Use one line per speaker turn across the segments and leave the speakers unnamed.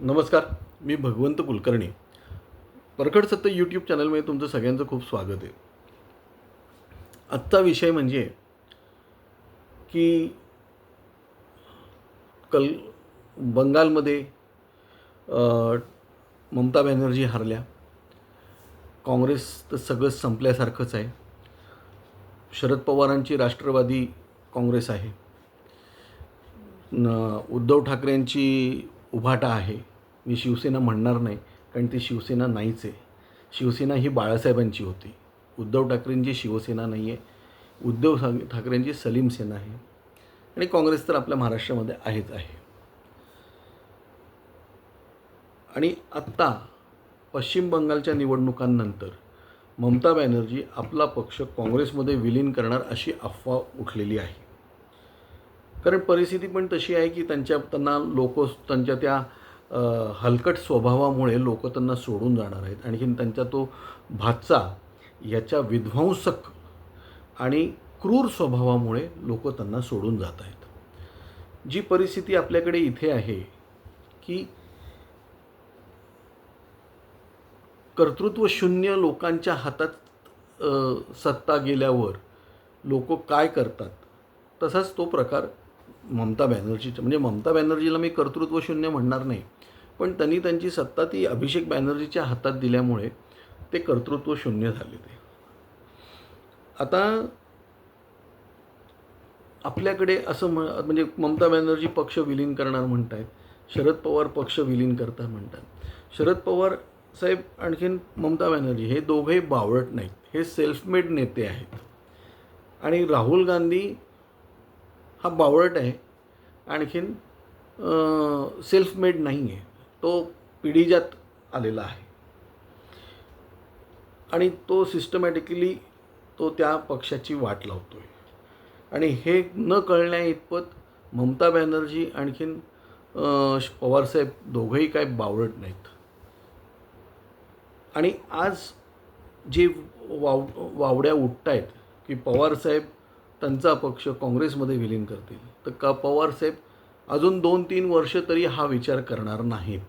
नमस्कार. मी भगवंत कुलकर्णी. परखड सत्य यूट्यूब चॅनलमध्ये तुमचं सगळ्यांचं खूप स्वागत आहे. आजचा विषय म्हणजे की कल बंगालमध्ये ममता बॅनर्जी हरल्या. काँग्रेस तर सगळं संपल्यासारखंच आहे. शरद पवारांची राष्ट्रवादी काँग्रेस आहे. उद्धव ठाकरेंची उभाटा आहे. मी शिवसेना म्हणणार नाही, कारण ती शिवसेना नाहीच आहे. शिवसेना ही बाळासाहेबांची होती. उद्धव ठाकरेंची शिवसेना नाही आहे. ठाकरेंची सलीम सेना आहे. आणि काँग्रेस तर आपल्या महाराष्ट्रामध्ये आहेच आहे. आणि आत्ता पश्चिम बंगालच्या निवडणुकांनंतर ममता बॅनर्जी आपला पक्ष काँग्रेसमध्ये विलीन करणार अशी अफवा उठलेली आहे. कारण परिस्थिती पण तशी आहे की त्यांना लोक त्यांच्या त्या हलकट स्वभावामुळे लोक त्यांना सोडून जाणार आहेत. आणखीन त्यांचा तो भाचा याच्या विध्वंसक आणि क्रूर स्वभावामुळे लोक त्यांना सोडून जात आहेत. जी परिस्थिती आपल्याकडे इथे आहे की कर्तृत्वशून्य लोकांच्या हातात सत्ता गेल्यावर लोक काय करतात, तसाच तो प्रकार ममता बॅनर्जीचा. म्हणजे ममता बॅनर्जीला मी कर्तृत्वशून्य म्हणणार नाही, पण त्यांनी त्यांची सत्ता ती अभिषेक बॅनर्जीच्या हातात दिल्यामुळे ते कर्तृत्वशून्य झाले. ते आता आपल्याकडे असं म्हणजे ममता बॅनर्जी पक्ष विलीन करणार म्हणत आहेत, शरद पवार पक्ष विलीन करतात म्हणतात. शरद पवार साहेब आणखीन ममता बॅनर्जी हे दोघेही बावळट नाहीत, हे सेल्फ मेड नेते आहेत. आणि राहुल गांधी हा बावळट आहे, आणखीन सेल्फ मेड नाही आहे, तो पिढीजात आलेला आहे. आणि तो सिस्टमॅटिकली तो त्या पक्षाची वाट लावतो आहे. आणि हे न कळण्या इतपत ममता बॅनर्जी आणखीन पवारसाहेब दोघंही काय बावळट नाहीत. आणि आज जे वावड्या उठत आहेत की पवारसाहेब त्यांचा पक्ष काँग्रेसमध्ये विलीन करतील, तर का पवारसाहेब अजून 2-3 वर्ष तरी हा विचार करणार नाहीत.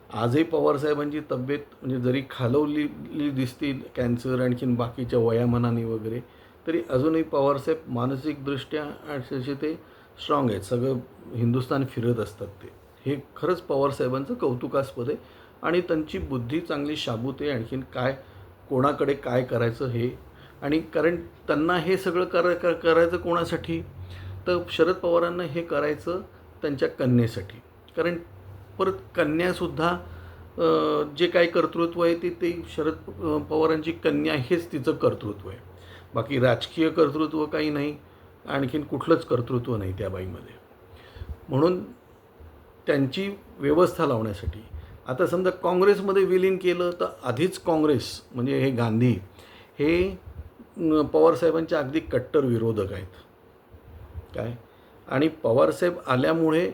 आजही पवारसाहेबांची तब्येत म्हणजे जरी खालवलेली दिसते कॅन्सर आणखीन बाकीच्या वयामानाने वगैरे, तरी अजूनही पवारसाहेब मानसिकदृष्ट्या असे ते स्ट्रॉंग आहेत. सगळं हिंदुस्थान फिरत असतात ते. हे खरंच पवारसाहेबांचं कौतुकास्पद आहे. आणि त्यांची बुद्धी चांगली शाबूत आहे. आणखीन काय कोणाकडे काय करायचं हे, आणि कारण त्यांना हे सगळं करायचं कोणासाठी, तर शरद पवारांना हे करायचं त्यांच्या कन्येसाठी. कारण परत कन्यासुद्धा जे काही कर्तृत्व आहे ते शरद पवारांची कन्या हेच तिचं कर्तृत्व आहे. बाकी राजकीय कर्तृत्व काही नाही, आणखीन कुठलंच कर्तृत्व नाही त्या बाईमध्ये. म्हणून त्यांची व्यवस्था लावण्यासाठी आता समजा काँग्रेसमध्ये विलीन केलं, तर आधीच काँग्रेस म्हणजे हे गांधी हे पवारसाहेबांचे अगदी कट्टर विरोधक आहेत. काय आणि पवारसाहेब आल्यामुळे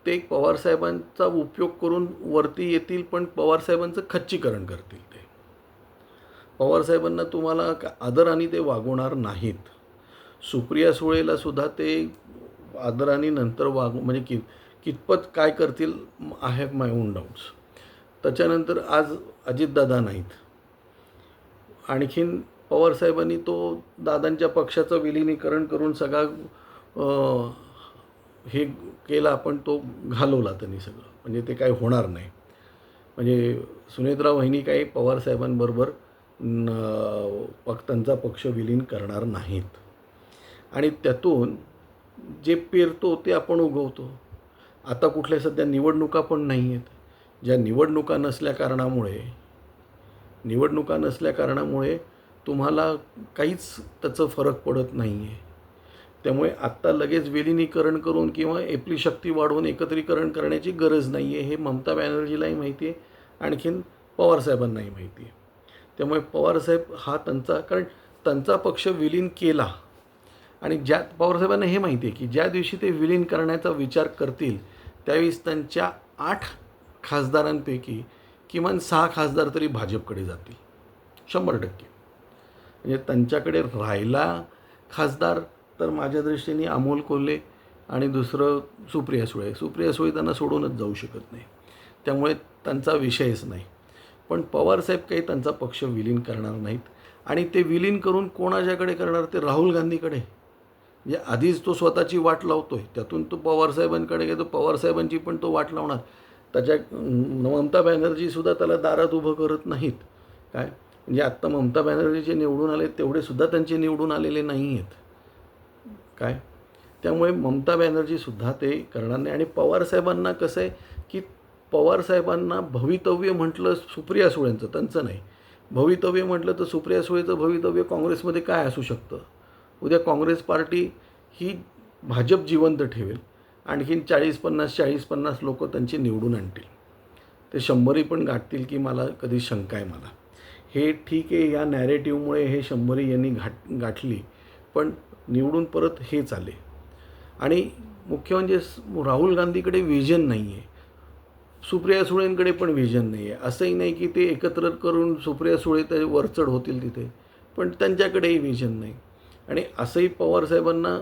ते पवारसाहेबांचा उपयोग करून वरती येतील, पण पवारसाहेबांचं खच्चीकरण करतील. ते पवारसाहेबांना तुम्हाला आदराने ते वागवणार नाहीत. सुप्रिया सुळेला सुद्धा ते आदराने नंतर म्हणजे कितपत काय करतील, I have my on doubts. त्याच्यानंतर आज अजितदादा नाहीत. आणखीन पवारसाहेबांनी तो दादांच्या पक्षाचं विलिनीकरण करून सगळा हे केला, पण तो घालवला त्यांनी सगळं. म्हणजे ते काय होणार नाही. म्हणजे सुनेत्रा वहिनी काही पवारसाहेबांबरोबर त्यांचा पक्ष विलीन करणार नाहीत. आणि त्यातून जे पेरतो ते आपण उगवतो. आता कुठल्या सध्या निवडणुका पण नाही आहेत. ज्या निवडणुका नसल्या कारणामुळे तुम्हाला काहीच त्याचं फरक पडत नाही आहे. त्यामुळे आत्ता लगेच विलिनीकरण करून किंवा आपली शक्ती वाढवून एकत्रीकरण करण्याची गरज नाही आहे, हे ममता बॅनर्जीलाही माहिती आहे, आणखीन पवारसाहेबांनाही माहिती आहे. त्यामुळे पवारसाहेब हा कारण त्यांचा पक्ष विलीन केला, आणि पवारसाहेबांना हे माहिती आहे की ज्या दिवशी ते विलीन करण्याचा विचार करतील त्यावेळेस त्यांच्या 8 खासदारांपैकी किमान 6 खासदार तरी भाजपकडे जातील 100%. म्हणजे त्यांच्याकडे राहिला खासदार तर माझ्या दृष्टीने अमोल कोल्हे आणि दुसरं सुप्रिया सुळे. सुप्रिया सुळे त्यांना सोडूनच जाऊ शकत नाही, त्यामुळे त्यांचा विषयच नाही. पण पवारसाहेब काही त्यांचा पक्ष विलीन करणार नाहीत आणि ते विलीन करून कोणाच्याकडे करणार, ते राहुल गांधीकडे. म्हणजे आधीच तो स्वतःची वाट लावतोय, त्यातून तो पवारसाहेबांकडे घेतो, पवारसाहेबांची पण तो वाट लावणार. त्याच्या ममता बॅनर्जीसुद्धा त्याला दारात उभं करत नाहीत. काय म्हणजे आत्ता ममता बॅनर्जीचे निवडून आले तेवढेसुद्धा त्यांचे निवडून आलेले नाही आहेत. काय त्यामुळे ममता बॅनर्जीसुद्धा ते करणार नाही. आणि पवारसाहेबांना कसं आहे की पवारसाहेबांना भवितव्य म्हटलं सुप्रिया सुळेंचं, त्यांचं नाही, भवितव्य म्हटलं तर सुप्रिया सुळेचं भवितव्य काँग्रेसमध्ये काय असू शकतं. उद्या काँग्रेस पार्टी ही भाजप जिवंत ठेवेल, आणखीन 40-50 लोक त्यांची निवडून आणतील, ते 100 पण गाठतील की मला कधी शंका आहे मला. हे ठीक आहे, या नॅरेटिव्हमुळे हे 100 यांनी गाठली, पण निवडून परत हेच आले. आणि मुख्य म्हणजे राहुल गांधीकडे व्हिजन नाही आहे, सुप्रिया सुळेंकडे पण व्हिजन नाही आहे. असंही नाही की ते एकत्र करून सुप्रिया सुळे ते वरचढ होतील तिथे, पण त्यांच्याकडेही व्हिजन नाही. आणि असंही पवारसाहेबांना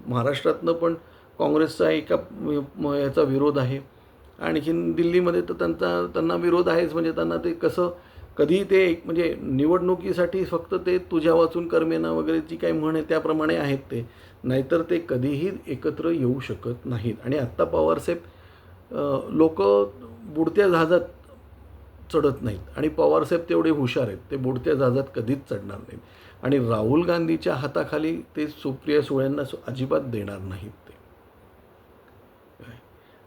महाराष्ट्रातनं पण काँग्रेसचा एका याचा विरोध आहे, आणखीन दिल्लीमध्ये तर त्यांना विरोध आहेच. म्हणजे त्यांना ते कसं कधी ते म्हणजे निवडणुकीसाठी फक्त ते तुझ्या वाचून कर्मेना वगैरे जी काही म्हण आहे त्याप्रमाणे आहेत ते, नाहीतर ते कधीही एकत्र येऊ शकत नाहीत. आणि आत्ता पवारसाहेब लोक बुडत्या जहाजात चढत नाहीत आणि पवारसाहेब तेवढे हुशार आहेत, ते बुडत्या जहाजात कधीच चढणार नाहीत. आणि राहुल गांधीच्या हाताखाली ते सुप्रिया सुळेंना अजिबात देणार नाहीत ते,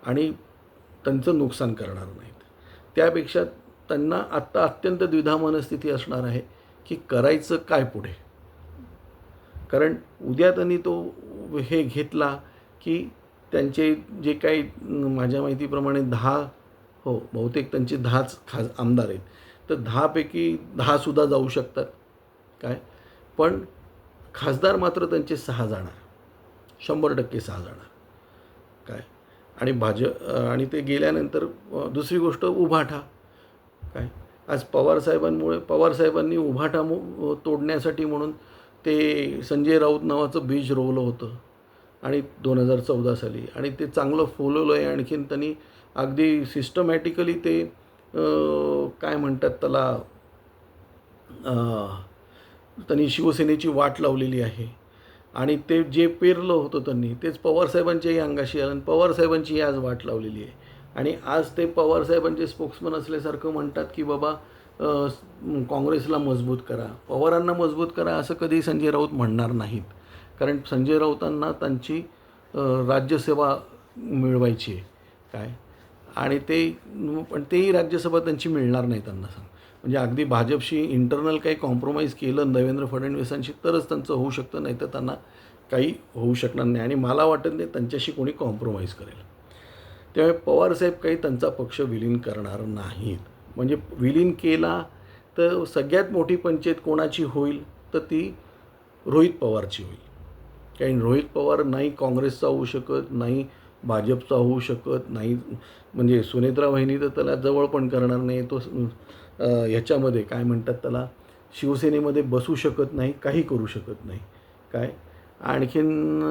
आणि त्यांचं नुकसान करणार नाहीत. त्यापेक्षा त्यांना आत्ता अत्यंत द्विधा मनस्थिती असणार आहे की करायचं काय पुढे. कारण उद्या त्यांनी तो हे घेतला की त्यांचे जे काही माझ्या माहितीप्रमाणे 10, हो बहुतेक त्यांचे 10च आमदार आहेत, तर 10पैकी 10सुद्धा जाऊ शकतात. काय पण खासदार मात्र त्यांचे 6 जाणार, 100% 6 जाणार. काय आणि आणि ते गेल्यानंतर दुसरी गोष्ट उभाठा. काय आज पवारसाहेबांनी उभाठा तोडण्यासाठी म्हणून ते संजय राऊत नावाचं बीज रोवलं होतं आणि 2014 साली, आणि ते चांगलं फुलवलं आहे. आणखीन त्यांनी अगदी सिस्टमॅटिकली ते काय म्हणतात त्याला, त्यांनी शिवसेनेची वाट लावलेली आहे. आणि ते जे पेरलं होतं त्यांनी तेच पवारसाहेबांच्याही अंगाशी आलं आणि पवारसाहेबांची आज वाट लावलेली आहे. आणि आज ते पवारसाहेबांचे स्पोक्समन असल्यासारखं म्हणतात की बाबा काँग्रेसला मजबूत करा, पवारांना मजबूत करा, असं कधी संजय राऊत म्हणणार नाहीत. कारण संजय राऊतांना त्यांची राज्यसेवा मिळवायची आहे. काय आणि पण तेही राज्यसभा त्यांची मिळणार नाही त्यांना सांग. म्हणजे अगदी भाजपशी इंटरनल काही कॉम्प्रोमाइज केलं देवेंद्र फडणवीसांशी तरच त्यांचं होऊ शकतं, नाही तर त्यांना काही होऊ शकणार नाही. आणि मला वाटत नाही त्यांच्याशी कोणी कॉम्प्रोमाइज करेल. त्यामुळे पवारसाहेब काही त्यांचा पक्ष विलीन करणार नाहीत. म्हणजे विलीन केला तर सगळ्यात मोठी पंचायत कोणाची होईल, तर ती रोहित पवारची होईल. कारण रोहित पवार नाही काँग्रेसचा होऊ शकत, नाही भाजपचा होऊ शकत, नाही म्हणजे सुनेत्रा वहिनी तर त्याला जवळ पण करणार नाही. तो ह्याच्यामध्ये काय म्हणतात त्याला, शिवसेनेमध्ये बसू शकत नाही, काही करू शकत नाही. काय आणखीन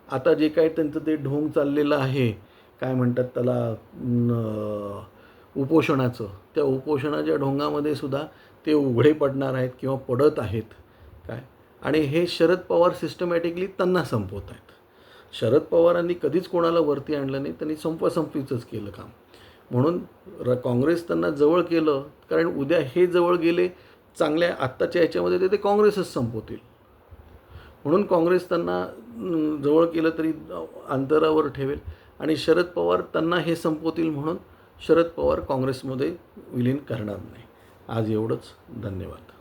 आता जे काय त्यांचं ते ढोंग चाललेलं आहे, काय म्हणतात त्याला, उपोषणाचं, त्या उपोषणाच्या ढोंगामध्ये सुद्धा ते उघडे पडणार आहेत किंवा पडत आहेत. काय आणि हे शरद पवार सिस्टमॅटिकली त्यांना संपवत आहेत. शरद पवारांनी कधीच कोणाला वरती आणलं नाही, त्यांनी संपवासंपवीचंच केलं काम. म्हणून काँग्रेस त्यांना जवळ केलं, कारण उद्या हे जवळ गेले चांगल्या आत्ताच्या ह्याच्यामध्ये ते काँग्रेसच संपवतील. म्हणून काँग्रेस त्यांना जवळ केलं तरी अंतरावर ठेवेल आणि शरद पवार त्यांना हे संपवतील, म्हणून शरद पवार काँग्रेसमध्ये विलीन करणार नाही. आज एवढंच. धन्यवाद.